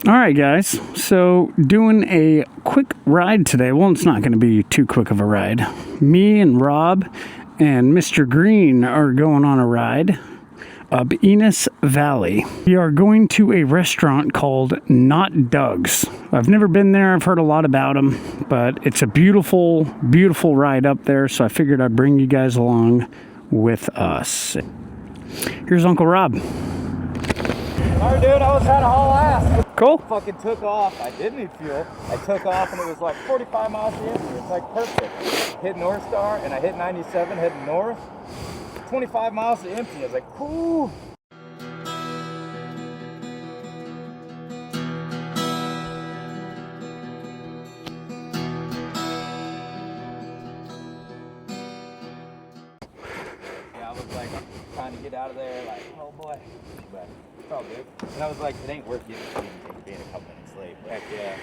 All right, guys. So doing a quick ride today. Well, it's not going to be too quick of a ride. Me and Rob and Mr. Green are going on a ride up Enos Valley. We are going to a restaurant called Not Doug's. I've never been there. I've heard a lot about them, but it's a beautiful, beautiful ride up there. So I figured I'd bring you guys along with us. Here's Uncle Rob. Alright, dude, I was trying to haul ass. Cool. Fucking took off. I didn't need fuel. I took off and it was like 45 miles to empty. It's like perfect. Hit North Star and I hit 97 heading north. 25 miles to empty. I was like, whoo. Yeah, I was like trying to get out of there, like, oh boy. But it's all good. And I was like, it ain't worth getting being a couple minutes late. Heck yeah.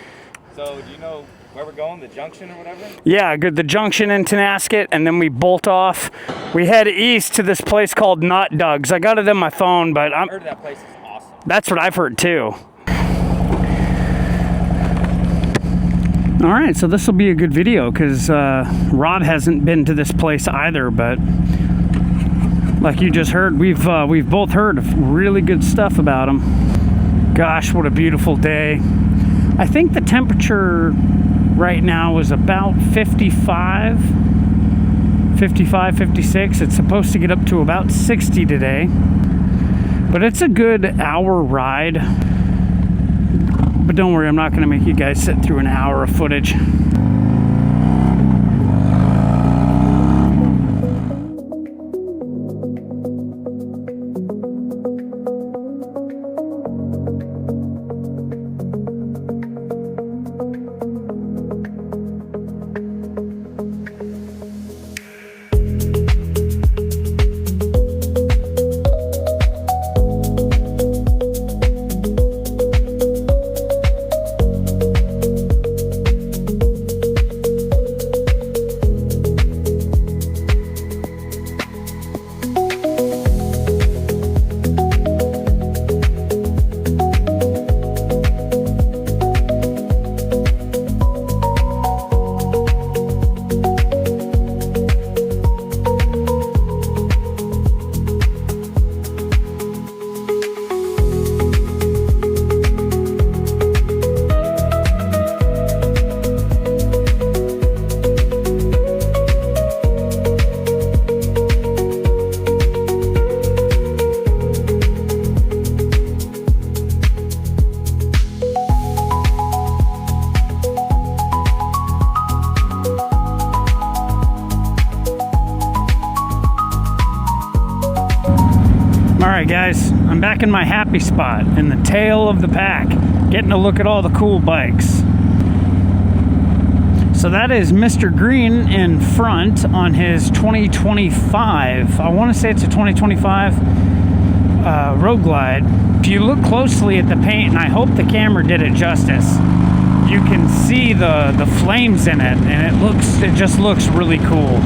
So, do you know where we're going? The junction or whatever? Yeah, good. The junction in Tenasket, and then we bolt off. We head east to this place called Not Doug's. I got it in my phone, but I heard that place is awesome. That's what I've heard too. All right, so this will be a good video because Rob hasn't been to this place either, but like you just heard, we've both heard really good stuff about them. Gosh, what a beautiful day. I think the temperature right now is about 55, 56. It's supposed to get up to about 60 today. But it's a good hour ride. But don't worry, I'm not going to make you guys sit through an hour of footage. Alright guys, I'm back in my happy spot, in the tail of the pack, getting to look at all the cool bikes. So that is Mr. Green in front on his 2025, I want to say it's a 2025 Road Glide. If you look closely at the paint, and I hope the camera did it justice, you can see the flames in it, and it just looks really cool.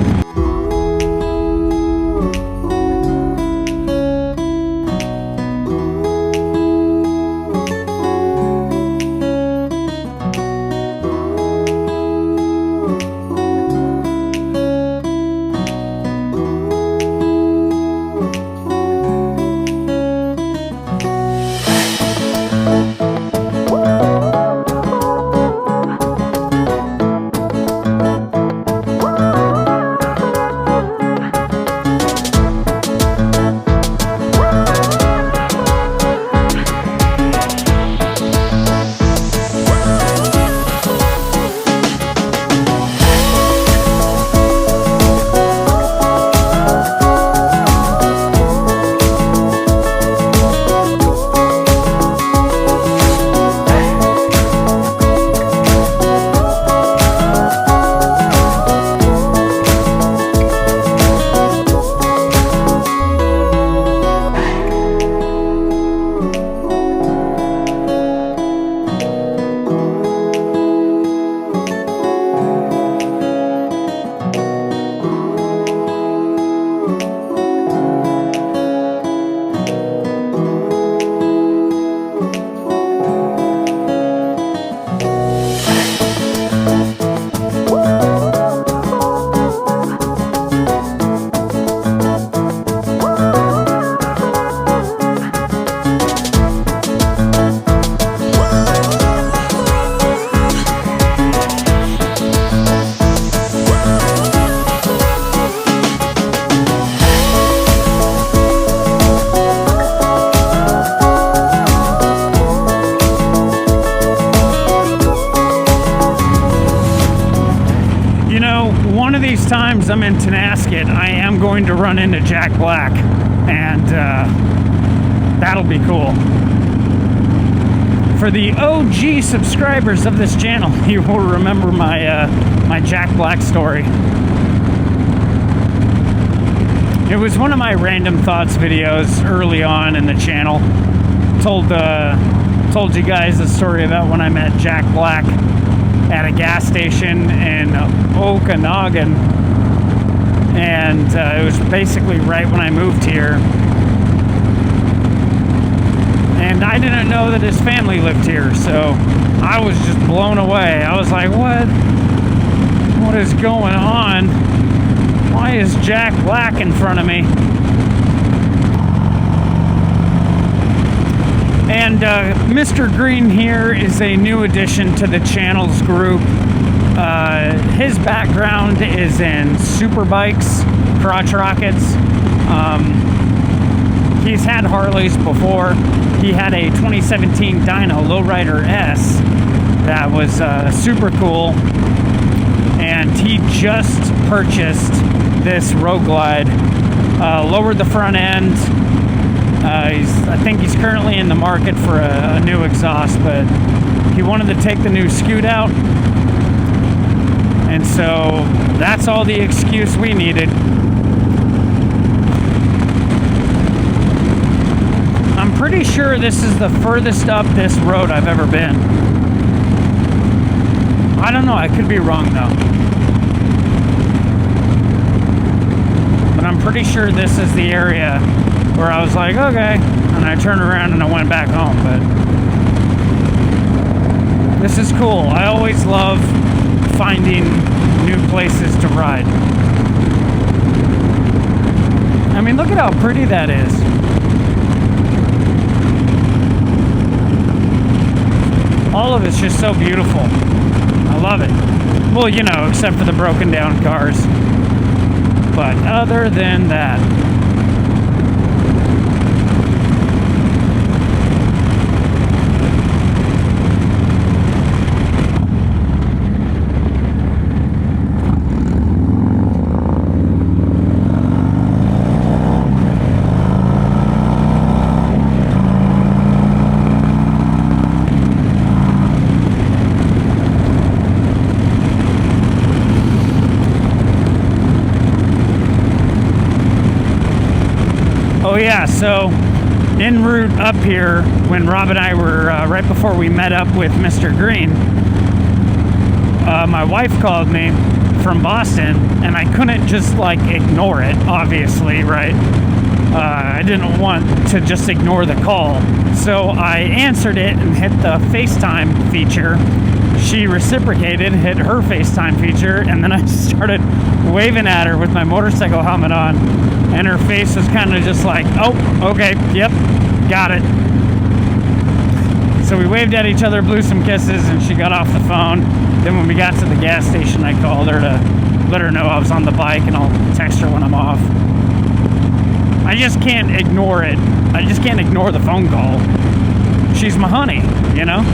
these times I'm in Tenasket, I am going to run into Jack Black, and that'll be cool. For the OG subscribers of this channel, you will remember my my Jack Black story. It was one of my random thoughts videos early on in the channel. Told you guys the story about when I met Jack Black at a gas station in Okanagan, and it was basically right when I moved here, and I didn't know that his family lived here, so I was just blown away. I was like, what is going on? Why is Jack Black in front of me? And Mr. Green here is a new addition to the channel's group. His background is in super bikes, crotch rockets. He's had Harleys before. He had a 2017 Dyna Lowrider S that was super cool. And he just purchased this Road Glide, lowered the front end. I think he's currently in the market for a new exhaust, but he wanted to take the new Scoot out, and so that's all the excuse we needed. I'm pretty sure this is the furthest up this road I've ever been. I don't know, I could be wrong though. But I'm pretty sure this is the area where I was like, okay, and I turned around and I went back home. But this is cool. I always love finding new places to ride. I mean, look at how pretty that is. All of it's just so beautiful. I love it. Well, you know, except for the broken down cars. But other than that, oh yeah, so en route up here, when Rob and I were, right before we met up with Mr. Green, my wife called me from Boston, and I couldn't just like ignore it, obviously, right? I didn't want to just ignore the call. So I answered it and hit the FaceTime feature. She reciprocated, hit her FaceTime feature, and then I started waving at her with my motorcycle helmet on, and her face was kind of just like, oh, okay, yep, got it. So we waved at each other, blew some kisses, and she got off the phone. Then when we got to the gas station, I called her to let her know I was on the bike, and I'll text her when I'm off. I just can't ignore it. I just can't ignore the phone call. She's my honey, you know?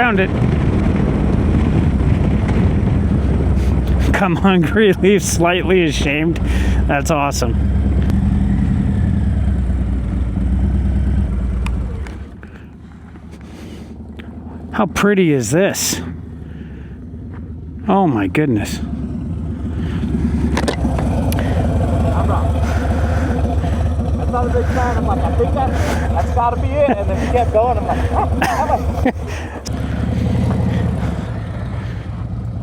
found it. Come hungry, leave slightly ashamed. That's awesome. How pretty is this? Oh my goodness. I'm wrong. That's not a big sign. I'm like, I think that's got to be it. And then he kept going. I'm like,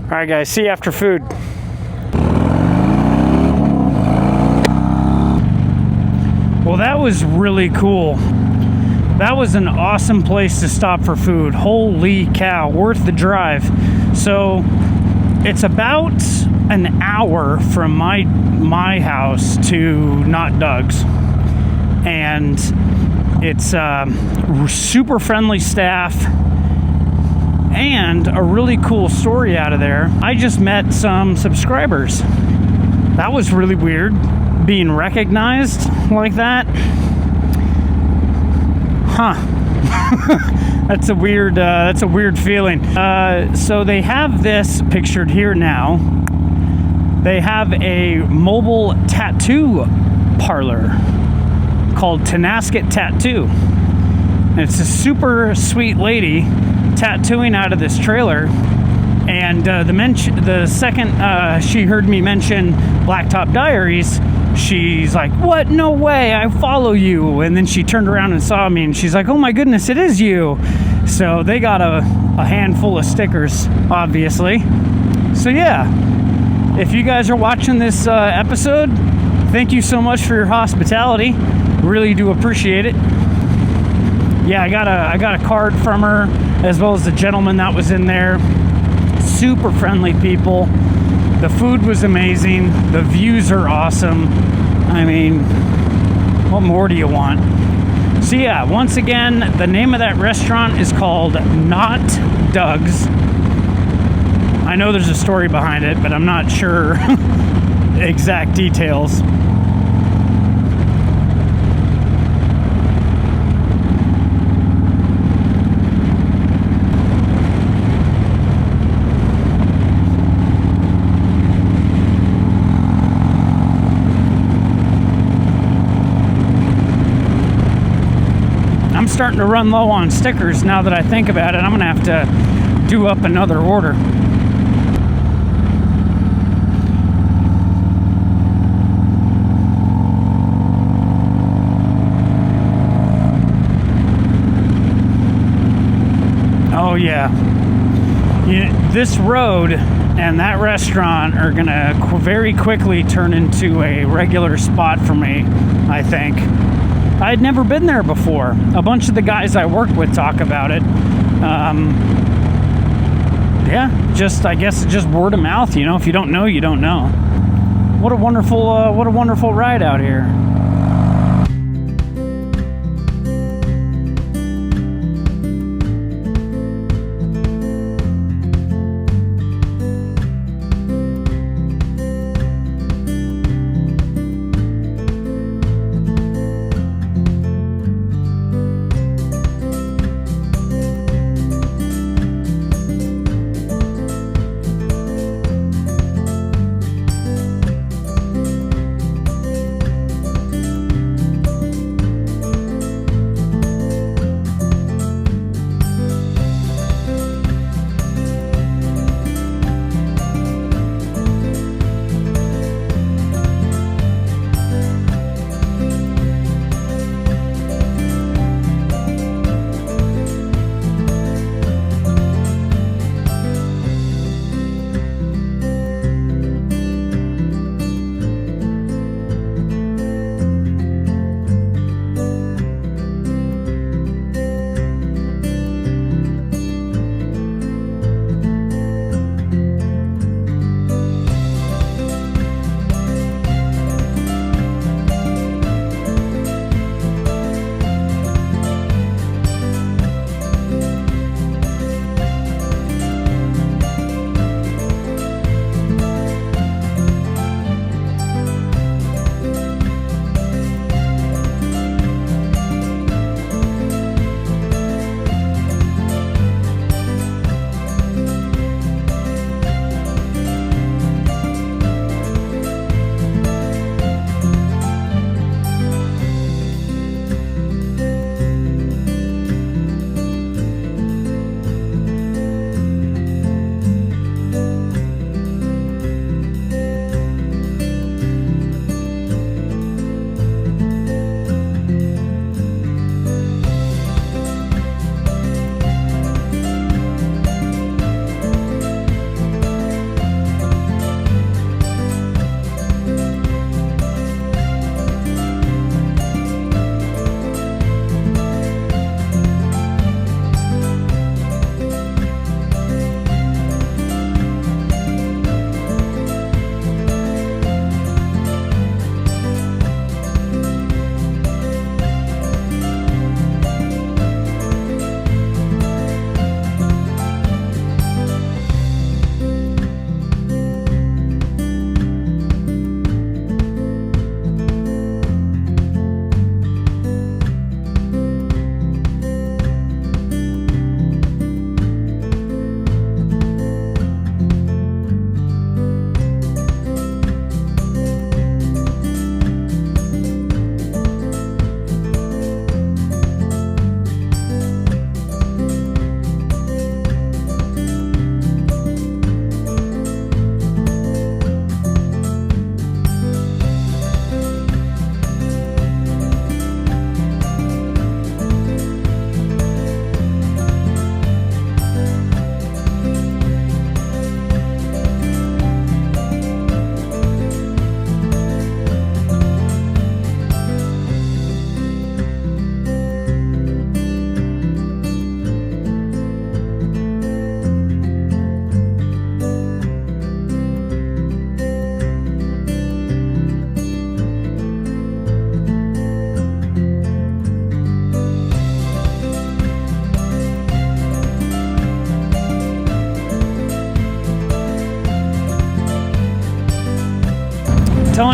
All right, guys. See you after food. Well, that was really cool. That was an awesome place to stop for food. Holy cow, worth the drive. So it's about an hour from my house to Not Doug's. And it's super friendly staff and a really cool story out of there. I just met some subscribers. That was really weird, being recognized like that. Huh. That's a weird feeling. So they have this pictured here now. They have a mobile tattoo parlor called Tenasket Tattoo. And it's a super sweet lady tattooing out of this trailer. And the second she heard me mention Blacktop Diaries, she's like, what? No way, I follow you. And then she turned around and saw me and she's like, oh my goodness, it is you. So they got a handful of stickers, obviously. So yeah, if you guys are watching this episode, thank you so much for your hospitality. Really do appreciate it. Yeah, I got a card from her, as well as the gentleman that was in there. Super friendly people. The food was amazing. The views are awesome. I mean, what more do you want? So yeah, once again, the name of that restaurant is called Not Doug's. I know there's a story behind it, but I'm not sure exact details. I'm starting to run low on stickers now that I think about it. I'm gonna have to do up another order. Oh yeah. This road and that restaurant are gonna very quickly turn into a regular spot for me, I think. I'd never been there before. A bunch of the guys I work with talk about it. Yeah, I guess just word of mouth, you know. If you don't know, you don't know. What a wonderful ride out here.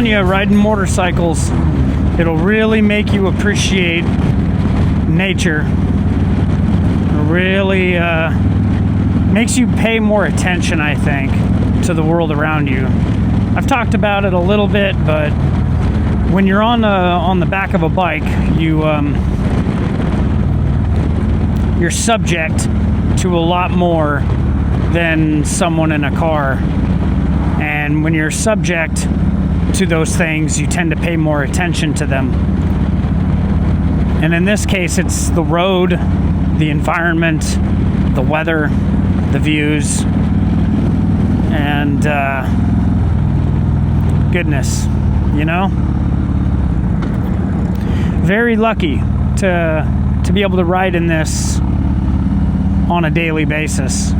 telling you, riding motorcycles, it'll really make you appreciate nature. It really makes you pay more attention, I think, to the world around you. I've talked about it a little bit, but when you're on the back of a bike, you're subject to a lot more than someone in a car. And when you're subject to those things, you tend to pay more attention to them. And in this case, it's the road, the environment, the weather, the views, and goodness, you know? Very lucky to be able to ride in this on a daily basis.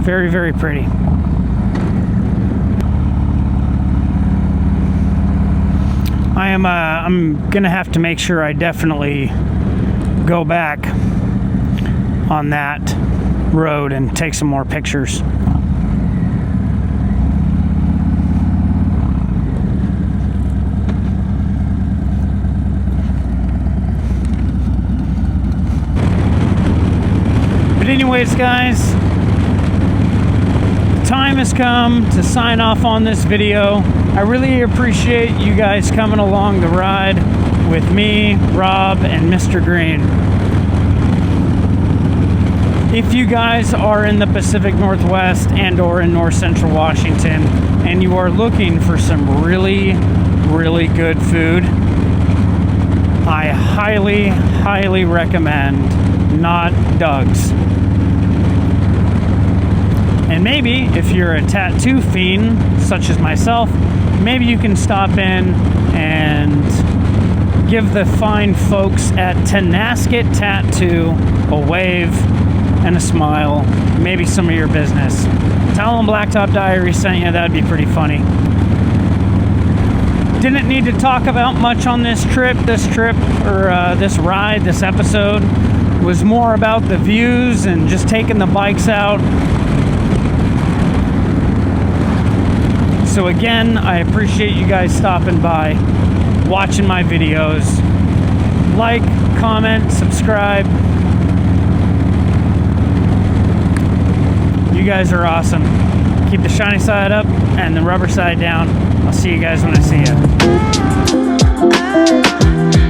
Very, very pretty. I'm gonna have to make sure I definitely go back on that road and take some more pictures. But anyways, guys, the time has come to sign off on this video. I really appreciate you guys coming along the ride with me, Rob, and Mr. Green. If you guys are in the Pacific Northwest and or in North Central Washington and you are looking for some really, really good food, I highly, highly recommend Not Doug's. And maybe if you're a tattoo fiend, such as myself, maybe you can stop in and give the fine folks at Tenasket Tattoo a wave and a smile, maybe some of your business. Tell them Blacktop Diary sent you, that'd be pretty funny. Didn't need to talk about much on this trip, this ride, this episode. Was more about the views and just taking the bikes out. So again, I appreciate you guys stopping by, watching my videos. Like, comment, subscribe. You guys are awesome. Keep the shiny side up and the rubber side down. I'll see you guys when I see you.